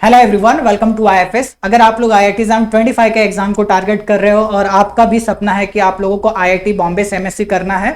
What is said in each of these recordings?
Hello everyone, welcome to IFS. अगर आप लोग आईआईटी एग्जाम 25 के एग्जाम को टारगेट कर रहे हो और आपका भी सपना है कि आप लोगों को आईआईटी बॉम्बे से एमएससी करना है,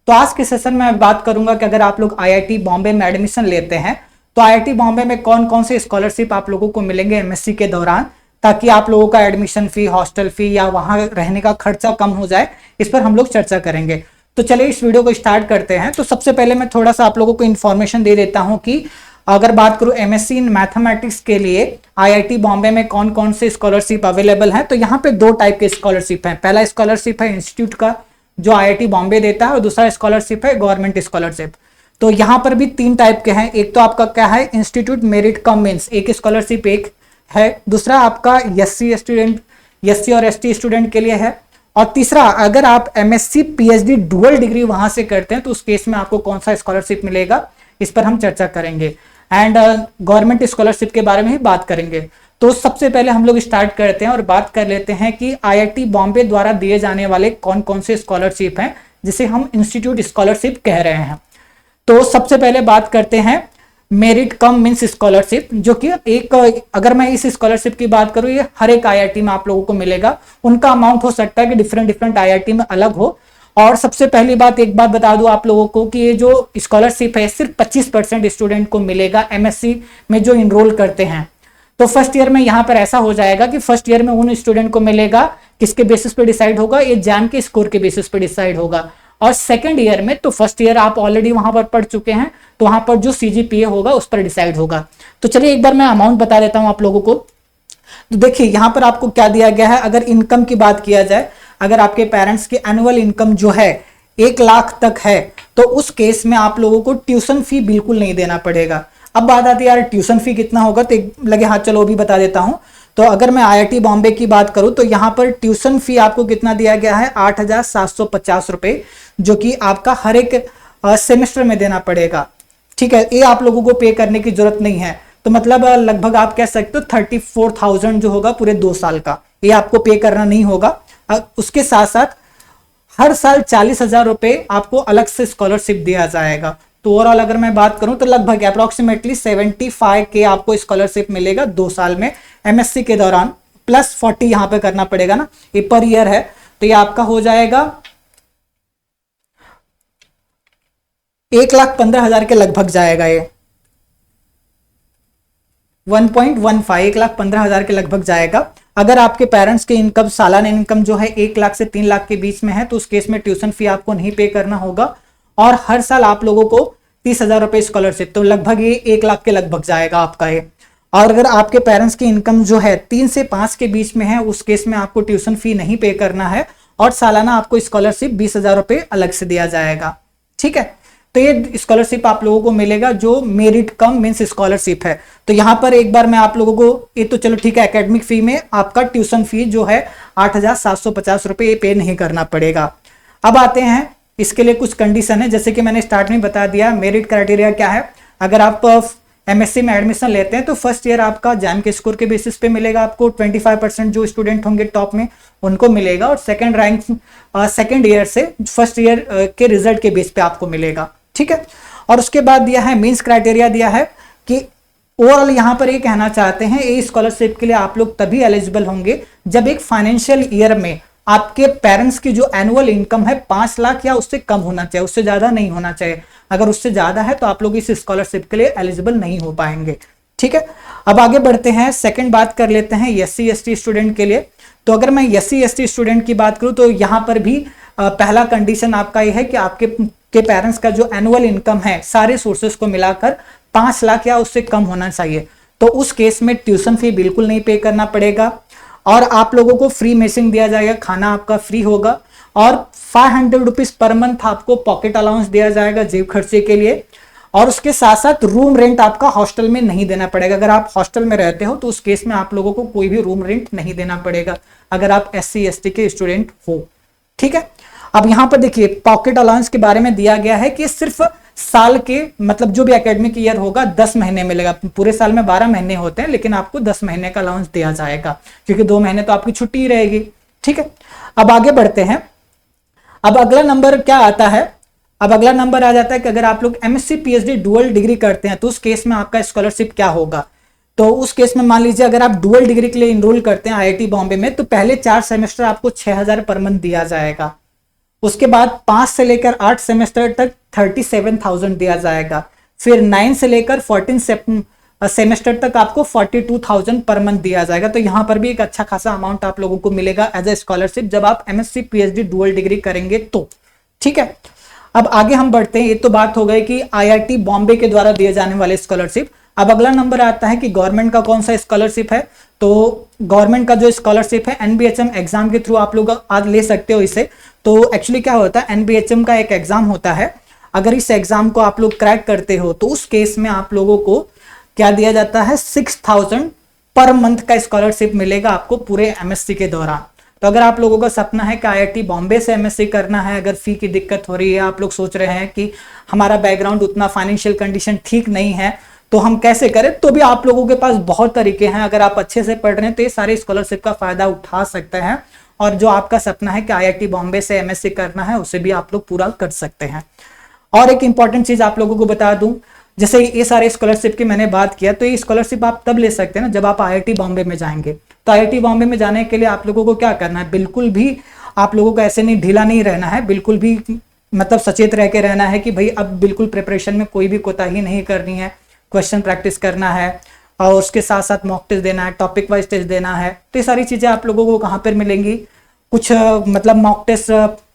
तो आज के सेशन में मैं बात करूंगा कि अगर आप लोग आईआईटी बॉम्बे में एडमिशन लेते हैं तो आईआईटी बॉम्बे में कौन कौन से स्कॉलरशिप आप लोगों को मिलेंगे एमएससी के दौरान, ताकि आप लोगों का एडमिशन फी, हॉस्टल फी या वहां रहने का खर्चा कम हो जाए। इस पर हम लोग चर्चा करेंगे। तो चलिए इस वीडियो को स्टार्ट करते हैं। तो सबसे पहले मैं थोड़ा सा आप लोगों को इन्फॉर्मेशन दे देता हूं कि अगर बात करूं एमएससी इन मैथमेटिक्स के लिए आईआईटी बॉम्बे में कौन कौन से स्कॉलरशिप अवेलेबल हैं। तो यहाँ पे दो टाइप के स्कॉलरशिप हैं। पहला स्कॉलरशिप है इंस्टीट्यूट का जो आईआईटी बॉम्बे देता है, और दूसरा स्कॉलरशिप है गवर्नमेंट स्कॉलरशिप। तो यहाँ पर भी तीन टाइप के हैं। एक तो आपका क्या है, इंस्टीट्यूट मेरिट कम मीन्स, एक स्कॉलरशिप एक है। दूसरा आपका एससी स्टूडेंट, एससी और एसटी स्टूडेंट के लिए है। और तीसरा, अगर आप एमएससी पीएचडी डुअल डिग्री वहां से करते हैं तो उस केस में आपको कौन सा स्कॉलरशिप मिलेगा, इस पर हम चर्चा करेंगे। एंड गवर्नमेंट स्कॉलरशिप के बारे में ही बात करेंगे। तो सबसे पहले हम लोग स्टार्ट करते हैं और बात कर लेते हैं कि आईआईटी बॉम्बे द्वारा दिए जाने वाले कौन कौन से स्कॉलरशिप हैं जिसे हम इंस्टीट्यूट स्कॉलरशिप कह रहे हैं। तो सबसे पहले बात करते हैं मेरिट कम मीन्स स्कॉलरशिप, जो कि एक, अगर मैं इस स्कॉलरशिप की बात करूं, ये हर एक आईआईटी में आप लोगों को मिलेगा। उनका अमाउंट हो सकता है कि डिफरेंट आईआईटी में अलग हो। और सबसे पहली बात, एक बात बता दूं आप लोगों को कि ये जो स्कॉलरशिप है सिर्फ 25% स्टूडेंट को मिलेगा एमएससी में जो इनरोल करते हैं। तो फर्स्ट ईयर में यहाँ पर ऐसा हो जाएगा कि फर्स्ट ईयर में उन स्टूडेंट को मिलेगा, किसके बेसिस पे डिसाइड होगा, ये जैम के स्कोर के बेसिस पे डिसाइड होगा। और सेकंड ईयर में, तो फर्स्ट ईयर आप ऑलरेडी वहां पर पढ़ चुके हैं, तो वहां पर जो सीजीपीए होगा उस पर डिसाइड होगा। तो चलिए एक बार मैं अमाउंट बता देता हूं आप लोगों को। तो देखिए यहां पर आपको क्या दिया गया है। अगर इनकम की बात किया जाए, अगर आपके पेरेंट्स की एनुअल इनकम जो है 1 लाख तक है, तो उस केस में आप लोगों को ट्यूशन फी बिल्कुल नहीं देना पड़ेगा। अब बात आती है यार ट्यूशन फी कितना होगा, तो लगे हाथ चलो भी बता देता हूं। तो अगर मैं आईआईटी बॉम्बे की बात करूं तो यहां पर ट्यूशन फी आपको कितना दिया गया है, 8,750 रुपए, जो कि आपका हर एक सेमेस्टर में देना पड़ेगा। ठीक है, ये आप लोगों को पे करने की जरूरत नहीं है। तो मतलब लगभग आप कह सकते हो 34,000 जो होगा पूरे 2 साल का, ये आपको पे करना नहीं होगा। उसके साथ साथ हर साल 40,000 रुपए आपको अलग से स्कॉलरशिप दिया जाएगा। तो ओवरऑल अगर मैं बात करूं तो लगभग अप्रोक्सीमेटली 75 के आपको स्कॉलरशिप मिलेगा 2 साल में एमएससी के दौरान, प्लस 40 यहां पे करना पड़ेगा ना, ये पर ईयर है। तो ये आपका हो जाएगा 1,15,000 के लगभग जाएगा। ये 1.15 1,15,000 के लगभग जाएगा। अगर आपके पेरेंट्स की इनकम, सालाना इनकम जो है 1 लाख से 3 लाख के बीच में है, तो उस केस में ट्यूशन फी आपको नहीं पे करना होगा। और हर साल आप लोगों को 30,000 रुपए स्कॉलरशिप, तो लगभग ये 1 लाख के लगभग जाएगा आपका ये। और अगर आपके पेरेंट्स की इनकम जो है 3 से 5 के बीच में है, उस केस में आपको ट्यूशन फी नहीं पे करना है और सालाना आपको स्कॉलरशिप 20,000 रुपए अलग से दिया जाएगा। ठीक है, तो ये स्कॉलरशिप आप लोगों को मिलेगा जो मेरिट कम मींस स्कॉलरशिप है। तो यहां पर एक बार मैं आप लोगों को, ये तो चलो ठीक है, एकेडमिक फी में आपका ट्यूशन फी जो है 8,750 रुपए ये पे नहीं करना पड़ेगा। अब आते हैं, इसके लिए कुछ कंडीशन है, जैसे कि मैंने स्टार्ट में बता दिया। मेरिट क्राइटेरिया क्या है, अगर आप एमएससी में एडमिशन लेते हैं तो फर्स्ट ईयर आपका जैम के स्कोर के बेसिस पे मिलेगा आपको। 25% जो स्टूडेंट होंगे टॉप में उनको मिलेगा, और सेकंड रैंक सेकंड ईयर से फर्स्ट ईयर के रिजल्ट के बेस पे आपको मिलेगा। ठीक है, और उसके बाद दिया है मींस क्राइटेरिया दिया है कि ओवरऑल यहां पर ये कहना चाहते हैं, ये स्कॉलरशिप के लिए आप लोग तभी एलिजिबल होंगे जब एक फाइनेंशियल ईयर में आपके पेरेंट्स की जो एनुअल इनकम है 5 लाख या उससे कम होना चाहिए, उससे ज्यादा नहीं होना चाहिए। अगर उससे ज्यादा है तो आप लोग इस स्कॉलरशिप के लिए एलिजिबल नहीं हो पाएंगे। ठीक है, अब आगे बढ़ते हैं, सेकंड बात कर लेते हैं एससी एसटी स्टूडेंट के लिए। तो अगर मैं एससी एसटी स्टूडेंट की बात करूं तो यहां पर भी पहला कंडीशन आपका यह है कि आपके पेरेंट्स का जो एनुअल इनकम है सारे सोर्सेस को मिलाकर 5 लाख या उससे कम होना चाहिए। तो उस केस में ट्यूशन फी बिल्कुल नहीं पे करना पड़ेगा, और आप लोगों को फ्री मेसिंग दिया जाएगा, खाना आपका फ्री होगा, और 500 रुपीज पर मंथ आपको पॉकेट अलाउंस दिया जाएगा जेब खर्चे के लिए। और उसके साथ साथ रूम रेंट आपका हॉस्टल में नहीं देना पड़ेगा। अगर आप हॉस्टल में रहते हो तो उस केस में आप लोगों को कोई भी रूम रेंट नहीं देना पड़ेगा, अगर आप एससी एसटी के स्टूडेंट हो। ठीक है, अब यहां पर देखिए पॉकेट अलाउंस के बारे में दिया गया है कि सिर्फ साल के, मतलब जो भी एकेडमिक ईयर होगा 10 महीने मिलेगा। पूरे साल में 12 महीने होते हैं, लेकिन आपको 10 महीने का अलाउंस दिया जाएगा, क्योंकि 2 महीने तो आपकी छुट्टी रहेगी। ठीक है, अब आगे बढ़ते हैं। अब अगला नंबर क्या आता है, अब अगला नंबर आ जाता है कि अगर आप लोग एमएससी पीएचडी डुअल डिग्री करते हैं तो उस केस में आपका स्कॉलरशिप क्या होगा। तो उस केस में मान लीजिए अगर आप डुअल डिग्री के लिए इनरोल करते हैं आईआईटी बॉम्बे में, तो पहले 4 सेमेस्टर आपको 6,000 पर मंथ दिया जाएगा। उसके बाद 5 से लेकर 8 सेमेस्टर तक 37,000 दिया जाएगा। फिर 9 से लेकर 14 सेमेस्टर तक आपको 42,000 पर मंथ दिया जाएगा। तो यहाँ पर भी एक अच्छा खासा अमाउंट आप लोगों को मिलेगा एज ए स्कॉलरशिप जब आप एमएससी पीएचडी डुअल डिग्री करेंगे तो। ठीक है, अब आगे हम बढ़ते हैं। ये तो बात हो गई कि आईआईटी बॉम्बे के द्वारा दिए जाने वाले स्कॉलरशिप। अब अगला नंबर आता है कि गवर्नमेंट का कौन सा स्कॉलरशिप है। तो गवर्नमेंट का जो स्कॉलरशिप है एनबीएचएम एग्जाम के थ्रू आप लोग आज ले सकते हो इसे। तो एक्चुअली क्या होता है, एनबीएचएम का एक एग्जाम होता है, अगर इस एग्जाम को आप लोग क्रैक करते हो तो उस केस में आप लोगों को क्या दिया जाता है, 6,000 पर मंथ का स्कॉलरशिप मिलेगा आपको पूरे एमएससी के दौरान। तो अगर आप लोगों का सपना है कि आईआईटी बॉम्बे से एमएससी करना है, अगर फी की दिक्कत हो रही है, आप लोग सोच रहे हैं कि हमारा बैकग्राउंड उतना फाइनेंशियल कंडीशन ठीक नहीं है तो हम कैसे करें, तो भी आप लोगों के पास बहुत तरीके हैं। अगर आप अच्छे से पढ़ रहे हैं तो ये सारे स्कॉलरशिप का फायदा उठा सकते हैं और जो आपका सपना है कि आईआईटी बॉम्बे से एमएससी करना है उसे भी आप लोग पूरा कर सकते हैं। और एक इंपॉर्टेंट चीज आप लोगों को बता दूं, जैसे ये सारे स्कॉलरशिप की मैंने बात किया, तो ये स्कॉलरशिप आप तब ले सकते हैं ना जब आप आईआईटी बॉम्बे में जाएंगे। तो आईआईटी बॉम्बे में जाने के लिए आप लोगों को क्या करना है, बिल्कुल भी आप लोगों को ऐसे नहीं ढीला नहीं रहना है, बिल्कुल भी मतलब सचेत रह के रहना है कि भाई अब बिल्कुल प्रिपरेशन में कोई भी कोताही नहीं करनी है, क्वेश्चन प्रैक्टिस करना है और उसके साथ साथ मॉक टेस्ट देना है, टॉपिक वाइज टेस्ट देना है। तो ये सारी चीजें आप लोगों को कहाँ पर मिलेंगी, कुछ मतलब मॉक टेस्ट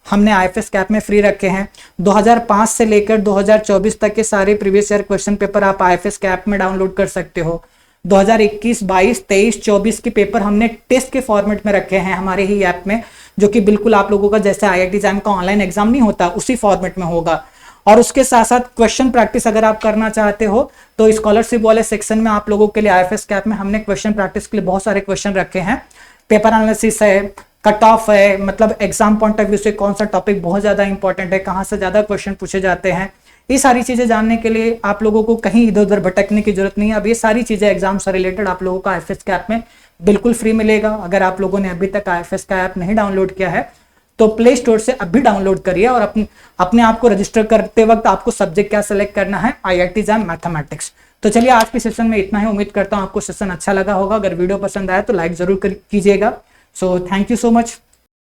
हमने आईएफएस कैप में फ्री रखे हैं। 2005 से लेकर 2024 तक के सारे प्रीवियस ईयर क्वेश्चन पेपर आप आईएफएस कैप में डाउनलोड कर सकते हो। 2021, 22, 23, 24 के पेपर हमने टेस्ट के फॉर्मेट में रखे हैं हमारे ही ऐप में, जो कि बिल्कुल आप लोगों का जैसे आईआईटी जैम का ऑनलाइन एग्जाम नहीं होता उसी फॉर्मेट में होगा। और उसके साथ साथ क्वेश्चन प्रैक्टिस अगर आप करना चाहते हो तो स्कॉलरशिप वाले सेक्शन में आप लोगों के लिए आईएफएस कैप में हमने क्वेश्चन प्रैक्टिस के लिए बहुत सारे क्वेश्चन रखे हैं। पेपर एनालिसिस है, कट ऑफ है, मतलब एग्जाम पॉइंट ऑफ व्यू से कौन सा टॉपिक बहुत ज्यादा इंपॉर्टेंट है, कहाँ से ज्यादा क्वेश्चन पूछे जाते हैं, ये सारी चीजें जानने के लिए आप लोगों को कहीं इधर उधर भटकने की जरूरत नहीं है। अब ये सारी चीजें एग्जाम से रिलेटेड आप लोगों को आईएफएस का ऐप में बिल्कुल फ्री मिलेगा। अगर आप लोगों ने अभी तक आईएफएस का ऐप नहीं डाउनलोड किया है तो प्ले स्टोर से अभी डाउनलोड करिए और अपने आप को रजिस्टर करते वक्त आपको सब्जेक्ट क्या सेलेक्ट करना है, आईआईटी जैम मैथमेटिक्स। तो चलिए आज के सेशन में इतना ही। उम्मीद करता हूं आपको सेशन अच्छा लगा होगा। अगर वीडियो पसंद आया तो लाइक जरूर कीजिएगा। So thank you so much.